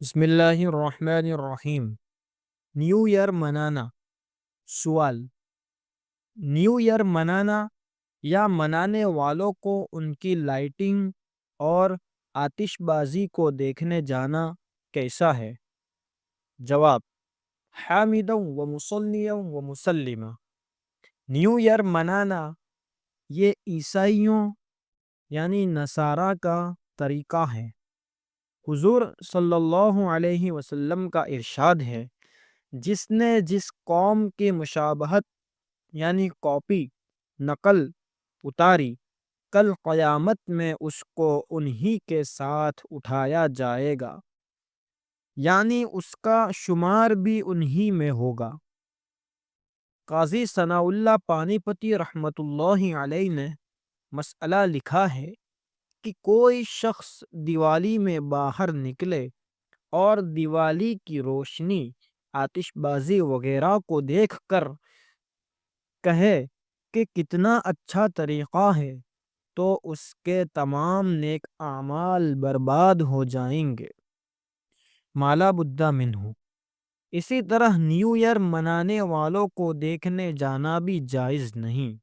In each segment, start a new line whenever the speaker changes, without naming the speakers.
بسم اللہ الرحمن الرحیم۔ نیو ایئر منانا۔ سوال: نیو ایئر منانا یا منانے والوں کو ان کی لائٹنگ اور آتش بازی کو دیکھنے جانا کیسا ہے؟ جواب: حامدا و مصلیا و مسلما۔ نیو ایئر منانا یہ عیسائیوں یعنی نصارہ کا طریقہ ہے۔ حضور صلی اللہ علیہ وسلم کا ارشاد ہے، جس نے جس قوم کی مشابہت یعنی کاپی نقل اتاری، کل قیامت میں اس کو انہی کے ساتھ اٹھایا جائے گا، یعنی اس کا شمار بھی انہی میں ہوگا۔ قاضی ثناء اللہ پانی پتی رحمۃ اللہ علیہ نے مسئلہ لکھا ہے کہ کوئی شخص دیوالی میں باہر نکلے اور دیوالی کی روشنی، آتش بازی وغیرہ کو دیکھ کر کہے کہ کتنا اچھا طریقہ ہے، تو اس کے تمام نیک اعمال برباد ہو جائیں گے۔ مالا بدھا منہ۔ اسی طرح نیو ایئر منانے والوں کو دیکھنے جانا بھی جائز نہیں،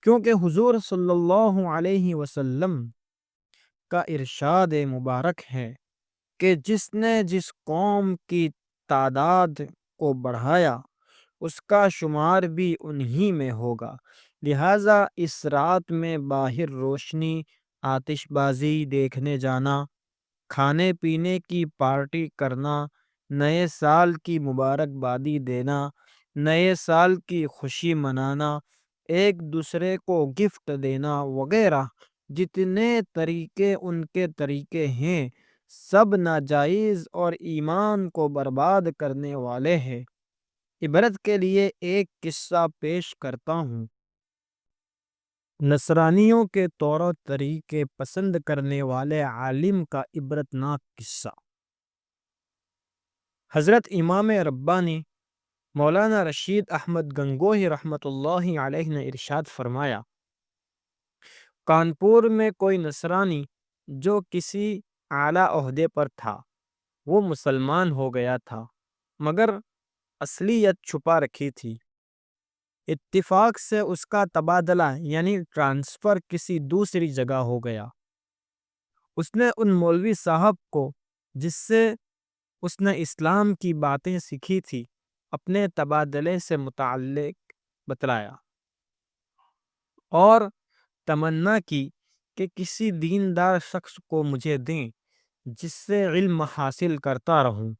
کیونکہ حضور صلی اللہ علیہ وسلم کا ارشاد مبارک ہے کہ جس نے جس قوم کی تعداد کو بڑھایا، اس کا شمار بھی انہی میں ہوگا۔ لہٰذا اس رات میں باہر روشنی، آتش بازی دیکھنے جانا، کھانے پینے کی پارٹی کرنا، نئے سال کی مبارکبادی دینا، نئے سال کی خوشی منانا، ایک دوسرے کو گفٹ دینا وغیرہ جتنے طریقے ان کے طریقے ہیں، سب ناجائز اور ایمان کو برباد کرنے والے ہیں۔ عبرت کے لیے ایک قصہ پیش کرتا ہوں۔ نصرانیوں کے طور و طریقے پسند کرنے والے عالم کا عبرتناک قصہ۔ حضرت امام ربانی مولانا رشید احمد گنگوہی رحمۃ اللہ علیہ نے ارشاد فرمایا، کانپور میں کوئی نصرانی جو کسی اعلیٰ عہدے پر تھا، وہ مسلمان ہو گیا تھا مگر اصلیت چھپا رکھی تھی۔ اتفاق سے اس کا تبادلہ یعنی ٹرانسفر کسی دوسری جگہ ہو گیا۔ اس نے ان مولوی صاحب کو جس سے اس نے اسلام کی باتیں سیکھی تھی، اپنے تبادلے سے متعلق بتلایا اور تمنا کی کہ کسی دیندار شخص کو مجھے دیں جس سے علم حاصل کرتا رہوں۔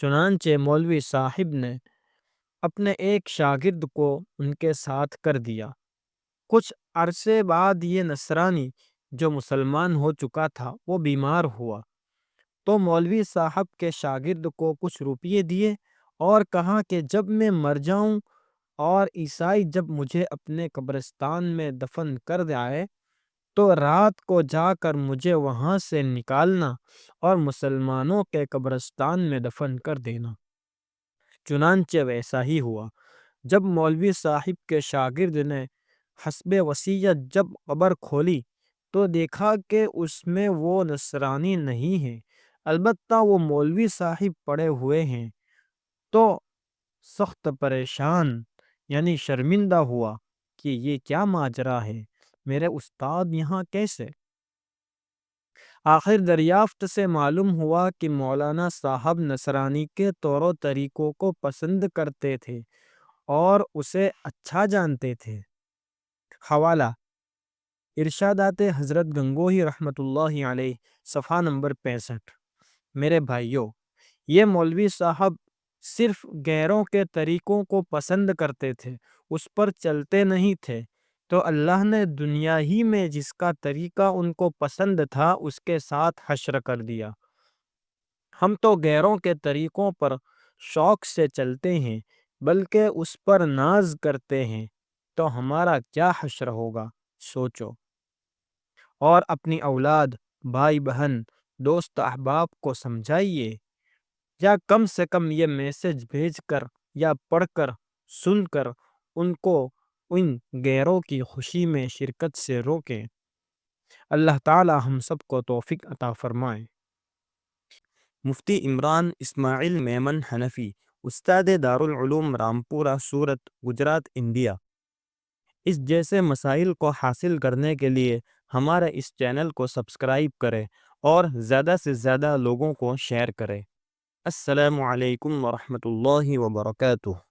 چنانچہ مولوی صاحب نے اپنے ایک شاگرد کو ان کے ساتھ کر دیا۔ کچھ عرصے بعد یہ نصرانی جو مسلمان ہو چکا تھا، وہ بیمار ہوا تو مولوی صاحب کے شاگرد کو کچھ روپیے دیے اور کہا کہ جب میں مر جاؤں اور عیسائی جب مجھے اپنے قبرستان میں دفن کر جائے تو رات کو جا کر مجھے وہاں سے نکالنا اور مسلمانوں کے قبرستان میں دفن کر دینا۔ چنانچہ ویسا ہی ہوا۔ جب مولوی صاحب کے شاگرد نے حسب وصیت جب قبر کھولی تو دیکھا کہ اس میں وہ نصرانی نہیں ہے، البتہ وہ مولوی صاحب پڑے ہوئے ہیں، تو سخت پریشان یعنی شرمندہ ہوا کہ یہ کیا ماجرا ہے، میرے استاد یہاں کیسے؟ آخر دریافت سے معلوم ہوا کہ مولانا صاحب نصرانی کے طور و طریقوں کو پسند کرتے تھے اور اسے اچھا جانتے تھے۔ حوالہ: ارشادات حضرت گنگوہی رحمۃ اللہ علیہ، صفحہ نمبر 65۔ میرے بھائیوں، یہ مولوی صاحب صرف غیروں کے طریقوں کو پسند کرتے تھے، اس پر چلتے نہیں تھے، تو اللہ نے دنیا ہی میں جس کا طریقہ ان کو پسند تھا اس کے ساتھ حشر کر دیا۔ ہم تو غیروں کے طریقوں پر شوق سے چلتے ہیں بلکہ اس پر ناز کرتے ہیں، تو ہمارا کیا حشر ہوگا، سوچو۔ اور اپنی اولاد، بھائی بہن، دوست احباب کو سمجھائیے، یا کم سے کم یہ میسج بھیج کر یا پڑھ کر سن کر ان کو ان غیروں کی خوشی میں شرکت سے روکیں۔ اللہ تعالی ہم سب کو توفیق عطا فرمائے۔ مفتی عمران اسماعیل میمن حنفی، استاد دارالعلوم رامپورہ سورت، گجرات، انڈیا۔ اس جیسے مسائل کو حاصل کرنے کے لیے ہمارے اس چینل کو سبسکرائب کریں اور زیادہ سے زیادہ لوگوں کو شیئر کریں۔ السلام علیکم ورحمۃ اللہ وبرکاتہ۔